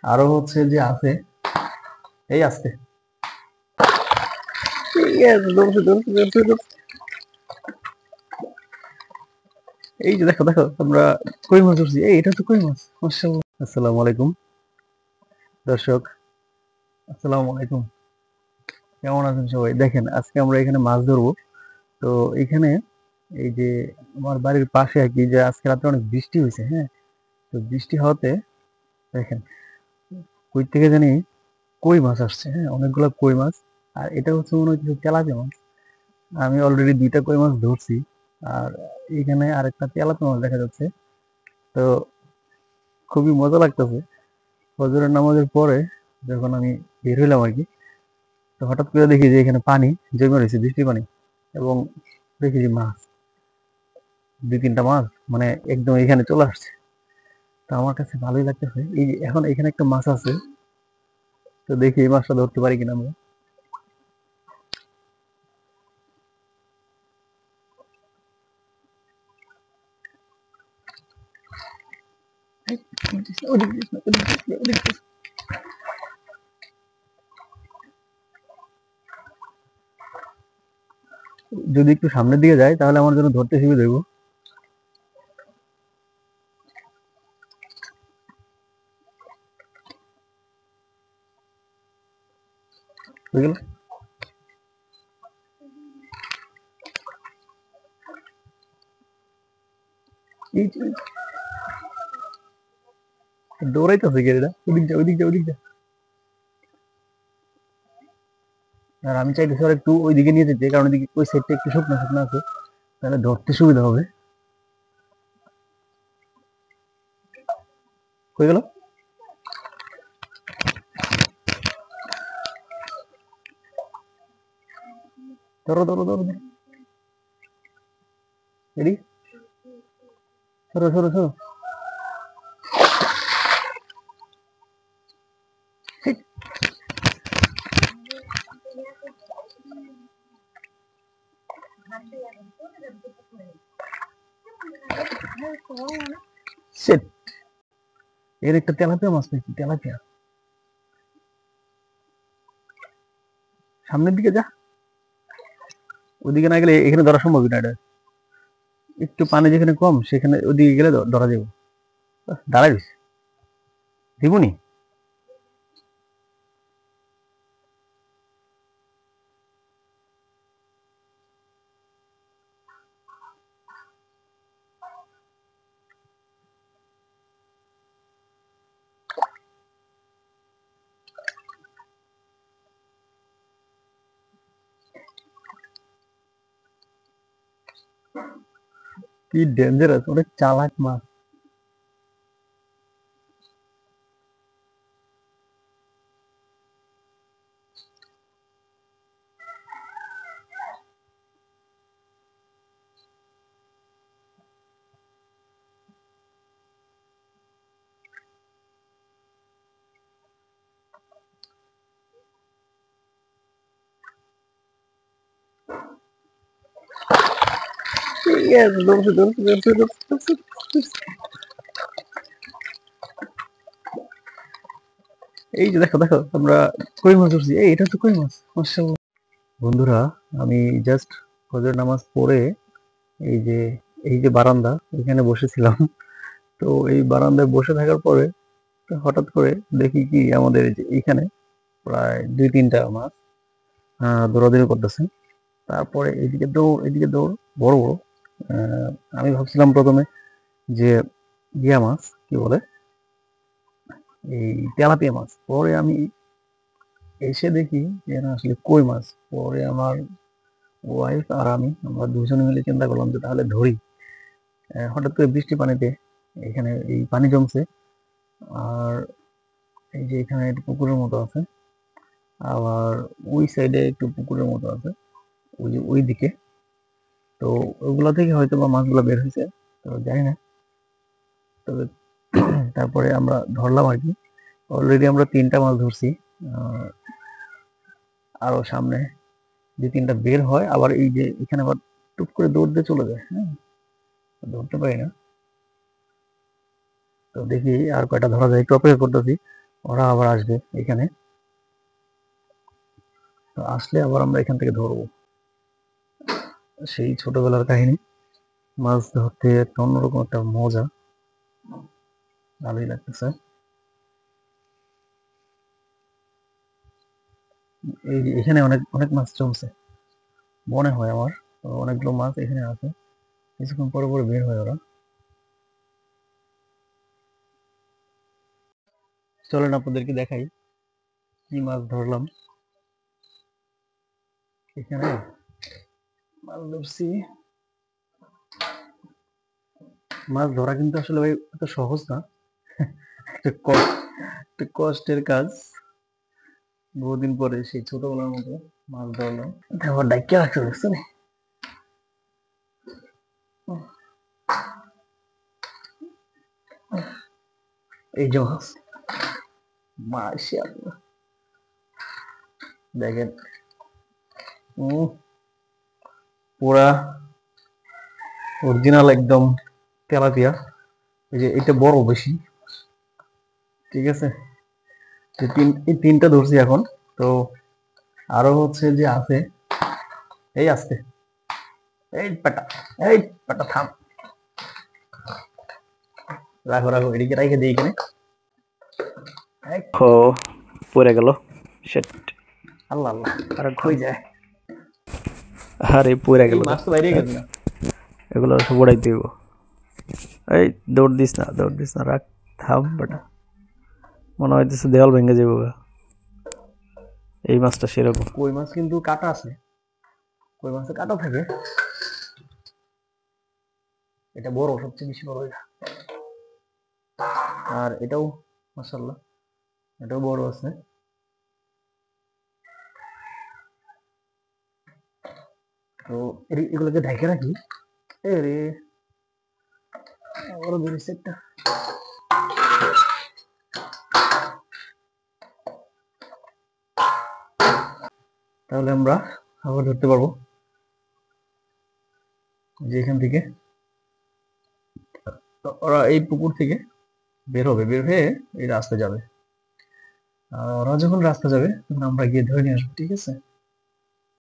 আরো হচ্ছে যে আছে, এই আসতে এই যে দেখো দেখো আমরা কই মাছ ধরছি, এই এটা তো কই মাছ, মাশাআল্লাহ। আসসালামু আলাইকুম দর্শক, আসসালামু আলাইকুম। কেমন আছেন সবাই? দেখেন আজকে আমরা এখানে মাছ ধরবো। তো এখানে এই যে আমার বাড়ির পাশে আর কি, যে আজকে রাতে অনেক বৃষ্টি হয়েছে, হ্যাঁ। তো বৃষ্টি হওয়াতে দেখেন কই থেকে জানি কই মাছ আসছে, হ্যাঁ, অনেকগুলো কই মাছ। আর এটা হচ্ছে মনে হচ্ছে তেলাপিয়া মাছ। আমি অলরেডি 2টা কই মাছ ধরছি। আর এখানে আরেকটা তেলাপিয়া মাছ দেখা যাচ্ছে। তো খুবই মজা লাগতেছে। ফজরের নামাজের পরে যখন আমি বের হইলাম আর কি, তো হঠাৎ করে দেখি যে এখানে পানি জমে রয়েছে, বৃষ্টির পানি। এবং দেখি যে মাছ, 2-3টা মাছ মানে একদম এখানে চলে আসছে। তো আমার কাছে ভালোই লাগতেছে। এই যে এখন এখানে একটা মাছ আছে, তো দেখি এই মাছটা ধরতে পারি কিনা আমরা। ওদিক দিস না, ওদিক দিস না, ওদিক দিস না। যদি একটু সামনের দিকে যায় তাহলে আমার জন্য ধরতে সুবিধা হইব। হয়ে গেল। এই যে, দৌড়াইতেছে গেড়িটা, ওদিক যা, ওদিক যা, ওদিক যা। আর আমি চাইতেছি আর একটু ওইদিকে নিয়ে যেতে, কারণ ওইদিকে ওই সাইডটা একটু শুকনো শুকনো আছে, তাহলে ধরতে সুবিধা হবে। হয়ে গেল। ধরো ধরো ধরো ধরো, রেডি, সরো সরো সরো। Shit, এর একটা তেলাপিয়া মাছ নাকি, তেলাপিয়া। সামনের দিকে যা, ওদিকে না গেলে এখানে ধরা সম্ভব না। এটা একটু পানি যেখানে কম সেখানে ওদিকে গেলে ধরা যাবে। দাঁড়াই দিস, দিবনি। কি ডেঞ্জারাস, অনেক চালাক মাছ। Yes, ধরছি ধরছি ধরছি ধরছি ধরছি। এই যে দেখো দেখো আমরা কই মাছ ধরছি, এই এটা তো কই মাছ, মাশাআল্লাহ। বন্ধুরা, আমি জাস্ট ফজর নামাজ পড়ে এই যে এই যে বারান্দা, এখানে বসেছিলাম। তো এই বারান্দায় বসে থাকার পরে তো হঠাৎ করে দেখি কি আমাদের এই যে এইখানে প্রায় 2-3টা মাছ দৌড়াদৌড়ি করতেছে। তারপরে এদিকে দৌড়, এদিকে দৌড়, বড় বড়। আমি ভাবছিলাম প্রথমে যে ইয়া মাছ, কি বলে, এই তেলাপিয়া মাছ। পরে আমি এসে দেখি যে না, আসলে কই মাছ। পরে আমার ওয়াইফ আর আমরা দুজনে মিলে চিন্তা করলাম যে তাহলে ধরি। হঠাৎ করে বৃষ্টি পানিতে এখানে এই পানি জমছে। আর এই যে এখানে একটু পুকুরের মতো আছে, আবার ওই সাইডে একটু পুকুরের মতো আছে, ওই যে ওই দিকে। তো ওগুলা থেকে হয়তো বা মাছগুলো বের হয়েছে, তো জানি না। তবে তারপরে আমরা ধরলাম আর কি। অলরেডি আমরা 3টা মাছ ধরছি। আহ, আরো সামনে 2-3টা বের হয়, আবার এই যে এখানে আবার টুক করে দৌড় দিয়ে চলে যায়, হ্যাঁ। ধরতে পারি না। তো দেখি আর কয়টা ধরা যায়, একটু অপেক্ষা করতেছি। ওরা আবার আসবে এখানে, তো আসলে আবার আমরা এখান থেকে ধরবো। সেই ছোটবেলার কাহিনী, মাছ ধরতে একটা অন্যরকম একটা মজা, ভালোই লাগতেছে। এই যে এখানে অনেক অনেক মাছ জমছে মনে হয় আমার, তো অনেকগুলো মাছ এখানে আছে, কিছুক্ষণ পরে পরে বের হয় ওরা। চলেন আপনাদেরকে দেখাই কি মাছ ধরলাম। এখানে মাছ ধরছি, মাছ ধরা কিন্তু আসলে ভাই এত সহজ না, একটা একটা কষ্টের কাজ। বহুদিন পরে সেই ছোটবেলার মতো মাছ ধরলাম, আবার ডাইকা রাখতে দেখছেন, এই যে মাছ, মাশাআল্লাহ দেখেন, পুরা অরিজিনাল একদম তেলাপিয়া। এই যে এটা বড় বেশি, ঠিক আছে, এই তিনটা ধরছি এখন, তো আরো হচ্ছে যে আছে, এই আসতে, এই পাটা, এই পাটা থাম, রাখো রাখো এদিকে রাখে দিই এখানে। ও পড়ে গেল, সেট, আল্লাহ আল্লাহ, আর কই যায়, আরে পড়ে গেল, মাছ তো বাইরে গেল না, এগুলো সব উড়াই দিব। এই দৌড় দিস না, দৌড় দিস না, রাখ, থাম বেটা, মনে হইতেছে দেওয়াল ভেঙে যাবো। এই মাছটা সেরকম, কই মাছ কিন্তু কাটা আছে, কই মাছে কাটা থাকে, এটা বড়, সবচেয়ে বেশি বড় এটা, আর এটাও মাশাআল্লাহ, এটাও বড় আছে। তো এগুলোকে ঢেকে রাখি, এরে বড় বেরিয়েছে একটা, তাহলে আমরা আবার ধরতে পারবো। যে এখান থেকে ওরা এই পুকুর থেকে বের হবে, বের হয়ে এই রাস্তা যাবে, আর ওরা যখন রাস্তা যাবে তখন আমরা গিয়ে ধরে নিয়ে আসবো, ঠিক আছে।